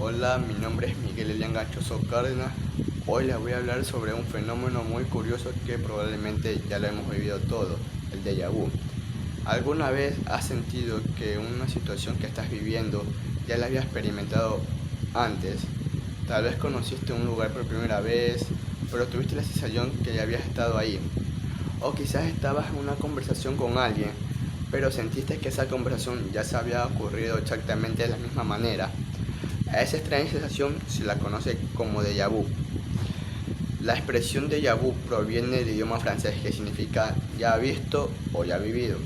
Hola, mi nombre es Miguel Elian Gachoso Cárdenas. Hoy les voy a hablar sobre un fenómeno muy curioso que probablemente ya lo hemos vivido todo, el déjà vu. ¿Alguna vez has sentido que una situación que estás viviendo ya la habías experimentado antes? Tal vez conociste un lugar por primera vez, pero tuviste la sensación que ya habías estado ahí. O quizás estabas en una conversación con alguien, pero sentiste que esa conversación ya se había ocurrido exactamente de la misma manera. A esa extraña sensación se la conoce como déjà vu. La expresión déjà vu proviene del idioma francés que significa ya visto o ya vivido.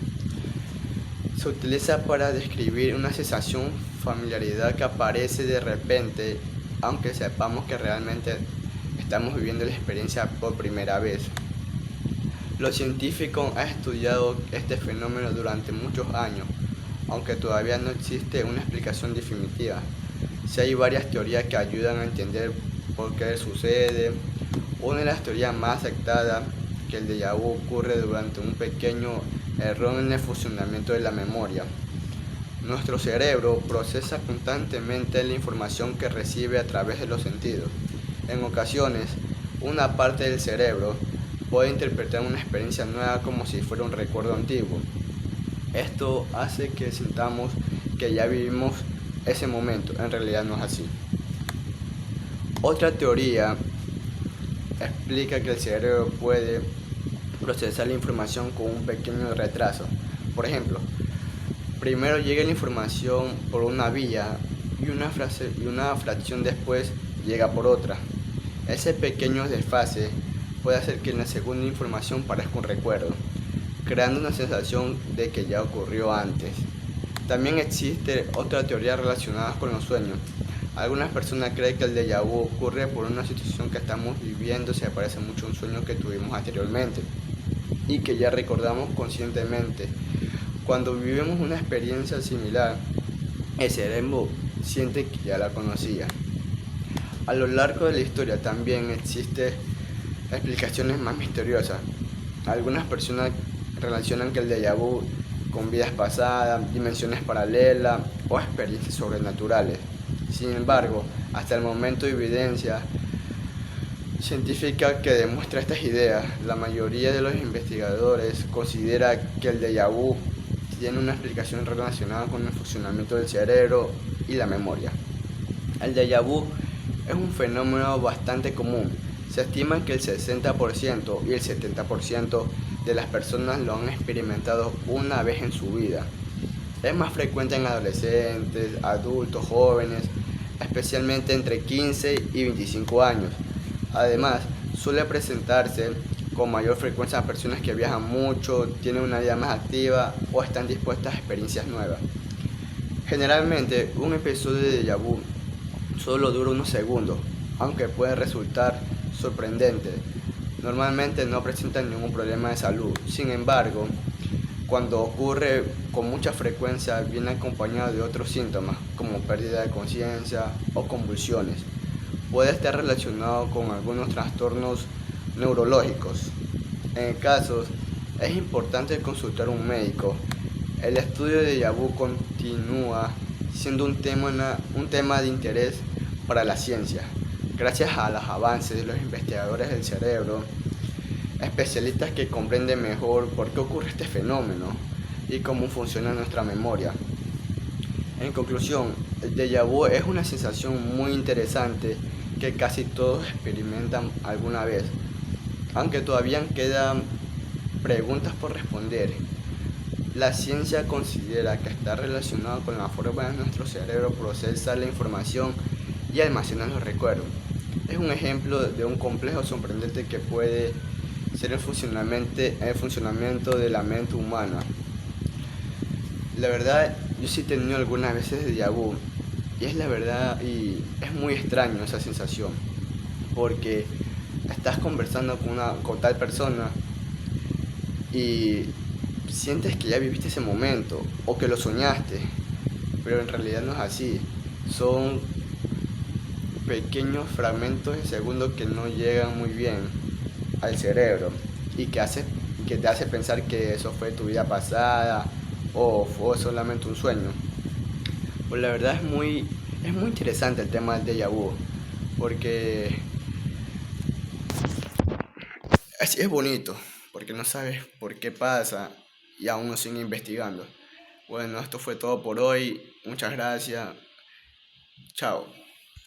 Se utiliza para describir una sensación familiaridad que aparece de repente, aunque sepamos que realmente estamos viviendo la experiencia por primera vez. Los científicos han estudiado este fenómeno durante muchos años, aunque todavía no existe una explicación definitiva. Sí hay varias teorías que ayudan a entender por qué sucede. Una de las teorías más aceptadas que el déjà vu ocurre durante un pequeño error en el funcionamiento de la memoria. Nuestro cerebro procesa constantemente la información que recibe a través de los sentidos. En ocasiones, una parte del cerebro puede interpretar una experiencia nueva como si fuera un recuerdo antiguo. Esto hace que sintamos que ya vivimos ese momento. En realidad no es así. Otra teoría explica que el cerebro puede procesar la información con un pequeño retraso. Por ejemplo, primero llega la información por una vía y una fracción después llega por otra. Ese pequeño desfase puede hacer que en la segunda información parezca un recuerdo, creando una sensación de que ya ocurrió antes. También existe otra teoría relacionada con los sueños. Algunas personas creen que el déjà vu ocurre por una situación que estamos viviendo, se parece mucho a un sueño que tuvimos anteriormente y que ya recordamos conscientemente. Cuando vivimos una experiencia similar, el cerebro siente que ya la conocía. A lo largo de la historia también existen explicaciones más misteriosas. Algunas personas relacionan que el déjà vu con vidas pasadas, dimensiones paralelas o experiencias sobrenaturales. Sin embargo, hasta el momento hay evidencia científica que demuestra estas ideas. La mayoría de los investigadores considera que el déjà vu tiene una explicación relacionada con el funcionamiento del cerebro y la memoria. El déjà vu es un fenómeno bastante común. Se estima que el 60% y el 70% de las personas lo han experimentado una vez en su vida. Es más frecuente en adolescentes, adultos, jóvenes, especialmente entre 15 y 25 años. Además, suele presentarse con mayor frecuencia a personas que viajan mucho, tienen una vida más activa o están dispuestas a experiencias nuevas. Generalmente, un episodio de déjà vu solo dura unos segundos, aunque puede resultar sorprendente. Normalmente no presentan ningún problema de salud. Sin embargo, cuando ocurre con mucha frecuencia viene acompañado de otros síntomas como pérdida de conciencia o convulsiones. Puede estar relacionado con algunos trastornos neurológicos. En casos, es importante consultar a un médico. El estudio de déjà vu continúa siendo un tema de interés para la ciencia. Gracias a los avances de los investigadores del cerebro, especialistas que comprenden mejor por qué ocurre este fenómeno y cómo funciona nuestra memoria. En conclusión, el déjà vu es una sensación muy interesante que casi todos experimentan alguna vez, aunque todavía quedan preguntas por responder. La ciencia considera que está relacionado con la forma de nuestro cerebro procesa la información y almacena los recuerdos. Es un ejemplo de un complejo sorprendente que puede ser el funcionamiento de la mente humana. La verdad, yo sí he tenido algunas veces déjà vu y es la verdad y es muy extraño esa sensación porque estás conversando con tal persona y sientes que ya viviste ese momento o que lo soñaste, pero en realidad no es así. Son pequeños fragmentos de segundos que no llegan muy bien al cerebro y que te hace pensar que eso fue tu vida pasada o fue solamente un sueño. Pues la verdad es muy Es muy interesante el tema del déjà vu, porque es bonito, porque no sabes por qué pasa y aún no sigue investigando. Bueno, esto fue todo por hoy. Muchas gracias. Chao.